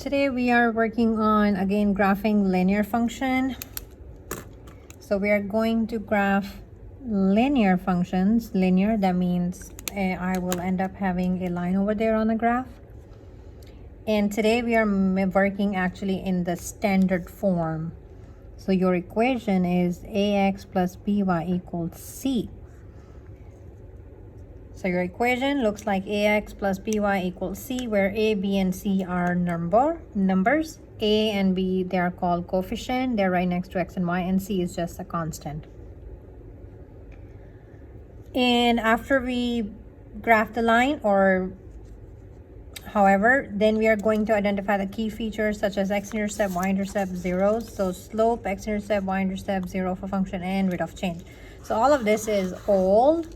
today we are working on, again, graphing linear function. So we are going to graph linear functions. Linear, that means I will end up having a line over there on the graph. And today we are working actually in the standard form. So your equation is ax plus by equals c. So your equation looks like ax plus by equals c, where a, b, and c are numbers. A and b, they are called coefficient. They're right next to x and y, and c is just a constant. And after we graph the line, or however, then we are going to identify the key features such as x-intercept, y-intercept, zeros. So slope, x-intercept, y-intercept, zero for function, and rate of change. So all of this is old.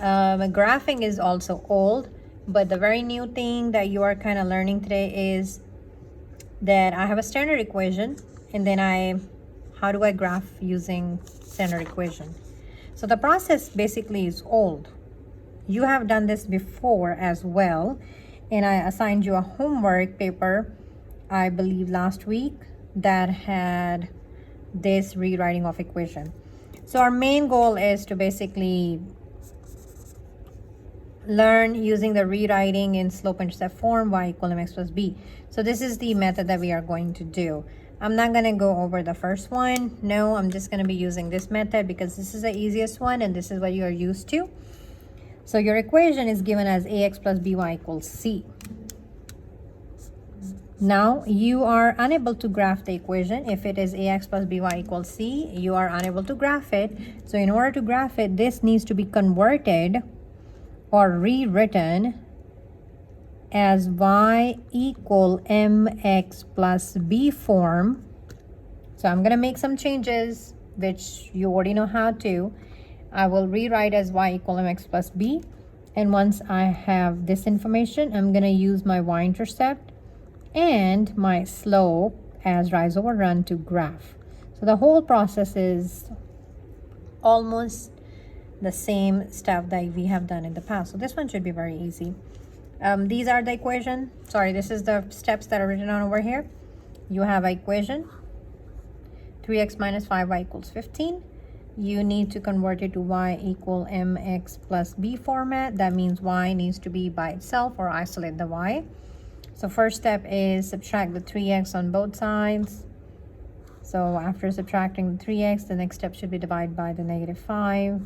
Graphing is also old, but the very new thing that you are kind of learning today is that I have a standard equation, and then how do I graph using standard equation? So the process basically is old. You have done this before as well, and I assigned you a homework paper, I believe last week, that had this rewriting of equation. So our main goal is to basically learn using the rewriting in slope-intercept form, y equal mx plus b. So this is the method that we are going to do. I'm not going to go over the first one. No, I'm just going to be using this method because this is the easiest one and this is what you are used to. So your equation is given as ax plus by equals c. Now you are unable to graph the equation. If it is ax plus by equals c, you are unable to graph it. So in order to graph it, this needs to be converted or rewritten as y equal mx plus b form. So I'm gonna make some changes, which you already know how to. I will rewrite as y equal mx plus b. And once I have this information, I'm gonna use my y-intercept and my slope as rise over run to graph. So the whole process is almost the same stuff that we have done in the past. So this one should be very easy. These are the equation. Sorry, this is the steps that are written on over here. You have an equation, 3x minus 5y equals 15. You need to convert it to y equal mx plus b format. That means y needs to be by itself or isolate the y. So first step is subtract the 3x on both sides. So after subtracting the 3x, the next step should be divide by the negative 5.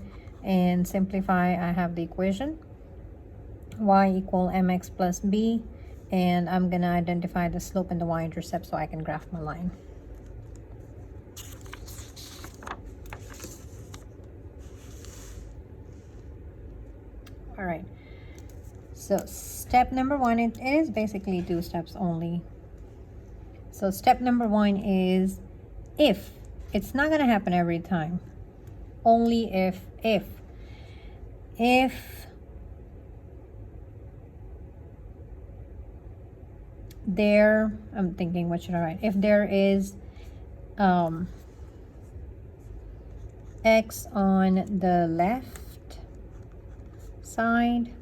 And simplify, I have the equation y equal mx plus b, and I'm gonna identify the slope and the y-intercept so I can graph my line. All right, so step number one, it is basically 2 steps only. So step number 1 is if. It's not gonna happen every time, only if there, I'm thinking what should I write, if there is x on the left side,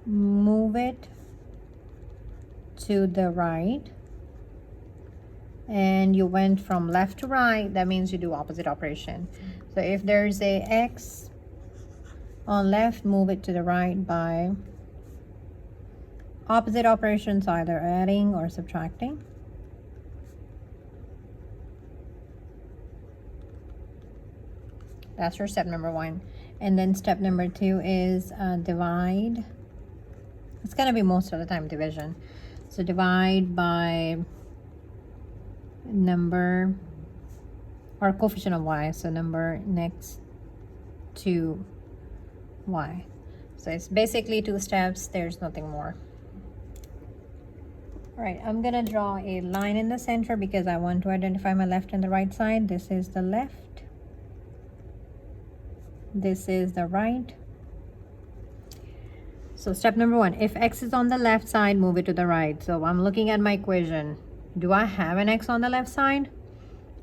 move it to the right, and you went from left to right, that means you do opposite operation. So if there's a x on left, move it to the right by opposite operations, either adding or subtracting. That's your step number 1. And then step number 2 is divide. It's gonna be most of the time division. So divide by number or coefficient of y, so number next to y. So it's basically 2 steps, there's nothing more. All right, I'm gonna draw a line in the center because I want to identify my left and the right side. This is the left, this is the right. So step number 1, if x is on the left side, move it to the right. So I'm looking at my equation. Do I have an x on the left side?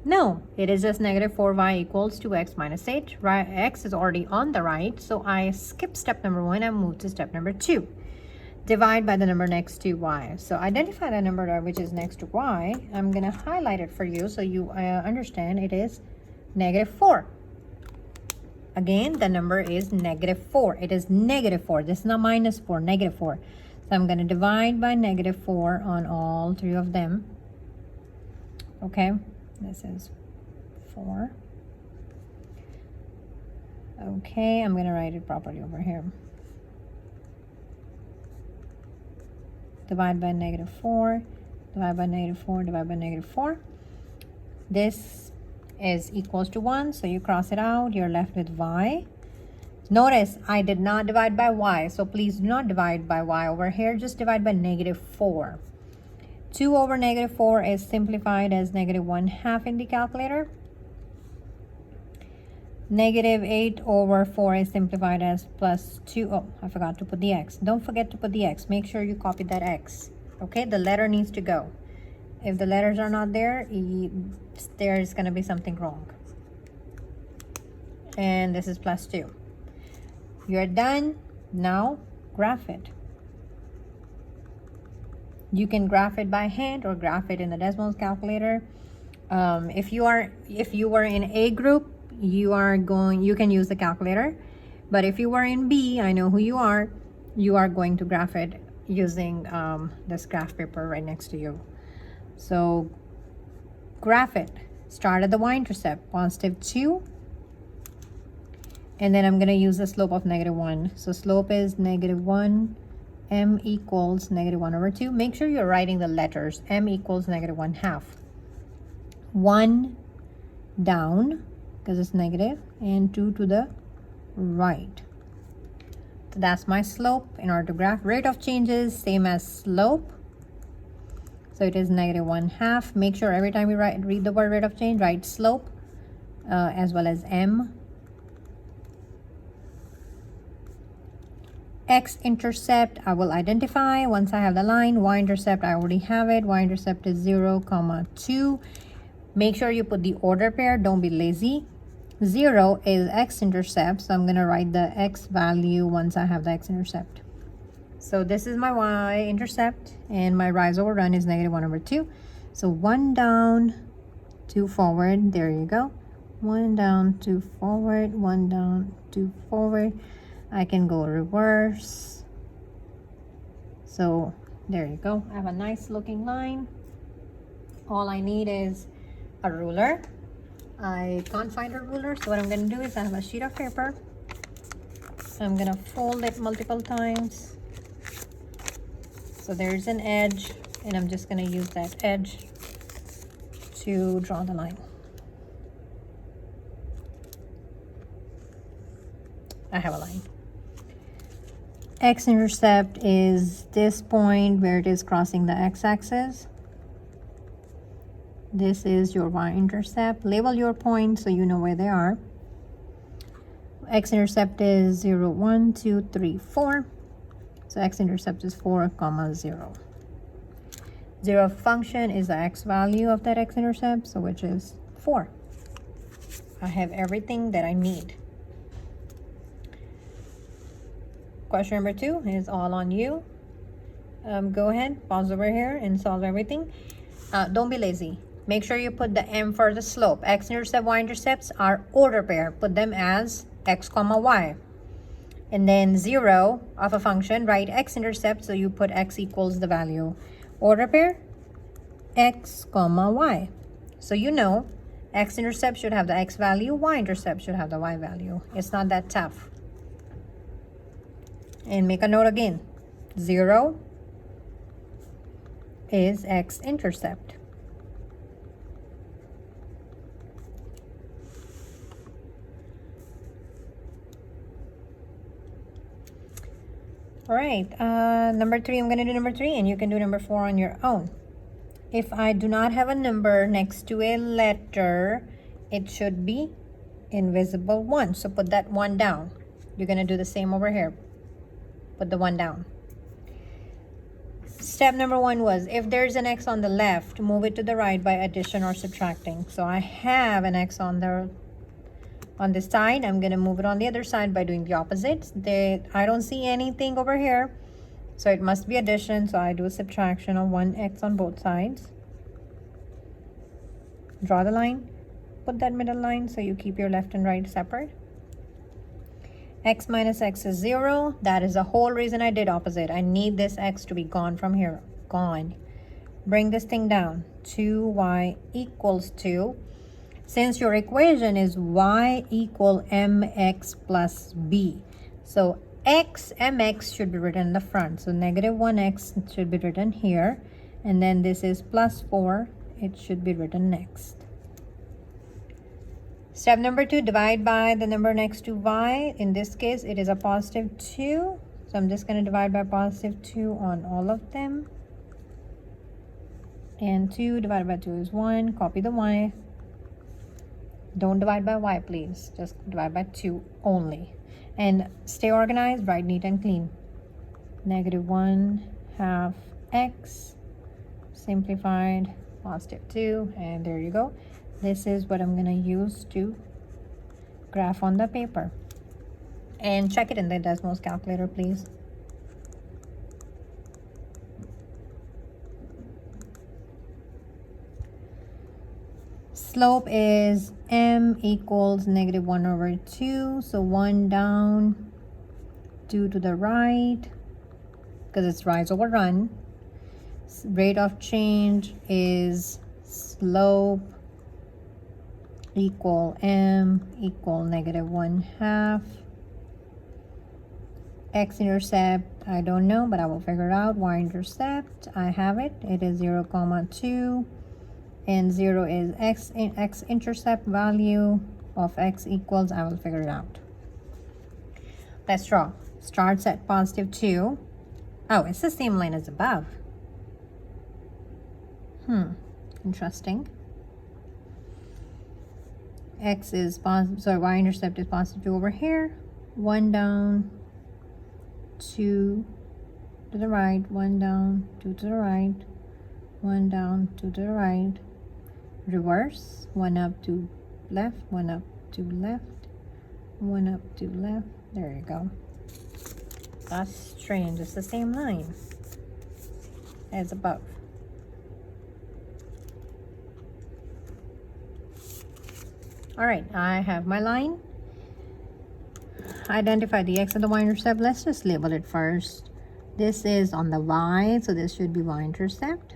No, it is just negative 4y equals 2x minus 8. Right, x is already on the right, so I skip step number 1 and move to step number 2. divide by the number next to y. So identify the number which is next to y. I'm going to highlight it for you so you understand it is -4. Again, the number is -4. It is -4. This is not -4, -4. So I'm going to divide by -4 on all three of them. Okay, this is 4. Okay, I'm going to write it properly over here. Divide by -4, divide by -4, divide by -4. This is equals to 1, so you cross it out, you're left with y. Notice I did not divide by y, so please do not divide by y over here, just divide by -4. 2 over -4 is simplified as -1/2 in the calculator. -8 over 4 is simplified as +2. Oh, I forgot to put the x. Don't forget to put the x. Make sure you copy that x. Okay, the letter needs to go. If the letters are not there, there's going to be something wrong. And this is +2. You're done. Now graph it. You can graph it by hand or graph it in the decimals calculator. If you were in A group, you can use the calculator. But if you were in B, I know who you are going to graph it using this graph paper right next to you. So graph it. Start at the y-intercept, +2. And then I'm going to use the slope of -1. So slope is -1. M equals -1/2. Make sure you're writing the letters. M equals -1/2. 1 down, because it's negative, and 2 to the right. So that's my slope. In order to graph, rate of change is same as slope. So it is -1/2. Make sure every time you read the word rate of change, write slope as well as M. X-intercept I will identify once I have the line. Y-intercept I already have it. Y-intercept is 0, 2. Make sure you put the order pair. Don't be lazy. 0 is x-intercept, so I'm going to write the x value once I have the x-intercept. So this is my y-intercept, and my rise over run is -1/2. So 1 down, 2 forward. There you go. 1 down, 2 forward, 1 down, 2 forward. I can go reverse. So there you go. I have a nice looking line. All I need is a ruler. I can't find a ruler, so what I'm going to do is I have a sheet of paper. I'm going to fold it multiple times. So there's an edge, and I'm just going to use that edge to draw the line. I have a line. X-intercept is this point where it is crossing the x-axis. This is your y-intercept. Label your points so you know where they are. X-intercept is 0, 1, 2, 3, 4. So x-intercept is 4, 0. 0 function is the x value of that x-intercept, so which is 4. I have everything that I need. Question number 2 is all on you. Go ahead, pause over here and solve everything. Don't be lazy. Make sure you put the M for the slope. X-intercept, y-intercepts are order pair. Put them as x, y. And then 0 of a function, write x-intercept, so you put x equals the value. Order pair, x, y. So you know x-intercept should have the x value, y-intercept should have the y value. It's not that tough. And make a note again. 0 is x-intercept. All right, number 3, I'm going to do number 3, and you can do number 4 on your own. If I do not have a number next to a letter, it should be invisible 1. So put that 1 down. You're going to do the same over here. Put the 1 down. Step number 1 was, if there's an x on the left, move it to the right by addition or subtracting. So I have an x on this side. I'm going to move it on the other side by doing the opposite. I don't see anything over here. So it must be addition, so I do a subtraction of 1x on both sides. Draw the line, put that middle line so you keep your left and right separate. X minus x is 0. That is the whole reason I did opposite. I need this x to be gone from here. Gone. Bring this thing down. 2y equals 2. Since your equation is y equal mx plus b, so x mx should be written in the front. So negative 1x should be written here. And then this is plus 4. It should be written next. Step number 2, divide by the number next to y. In this case, it is a positive 2. So I'm just going to divide by positive 2 on all of them. And 2 divided by 2 is 1. Copy the y. Don't divide by y, please. Just divide by 2 only. And stay organized, write neat and clean. Negative 1/2 x simplified positive 2. And there you go. This is what I'm going to use to graph on the paper. And check it in the Desmos calculator, please. Slope is m equals negative 1/2. So 1 down, 2 to the right, because it's rise over run. Rate of change is slope equal m equal negative 1/2. X-intercept, I don't know, but I will figure it out. Y-intercept, I have it. It is 0, 2. And 0 is x-intercept value of x equals, I will figure it out. Let's draw. Starts at positive 2. Oh, it's the same line as above. Interesting. X is positive, so y-intercept is positive 2 over here. 1 down, 2 to the right, 1 down, 2 to the right, 1 down, 2 to the right. Reverse, 1 up, 2 left, 1 up, 2 left, 1 up, 2 left. There you go. That's strange. It's the same line as above. All right, I have my line. Identify the x and the y-intercept. Let's just label it first. This is on the y, so this should be y-intercept.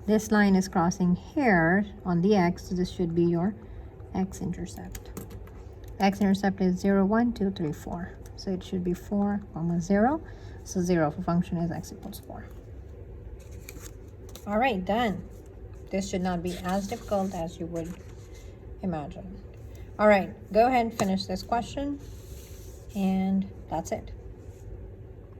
This line is crossing here on the x, so this should be your x-intercept. X-intercept is 0, 1, 2, 3, 4. So it should be 4, 0. So 0 for function is x equals 4. All right, done. This should not be as difficult as you would imagine. All right, go ahead and finish this question. And that's it.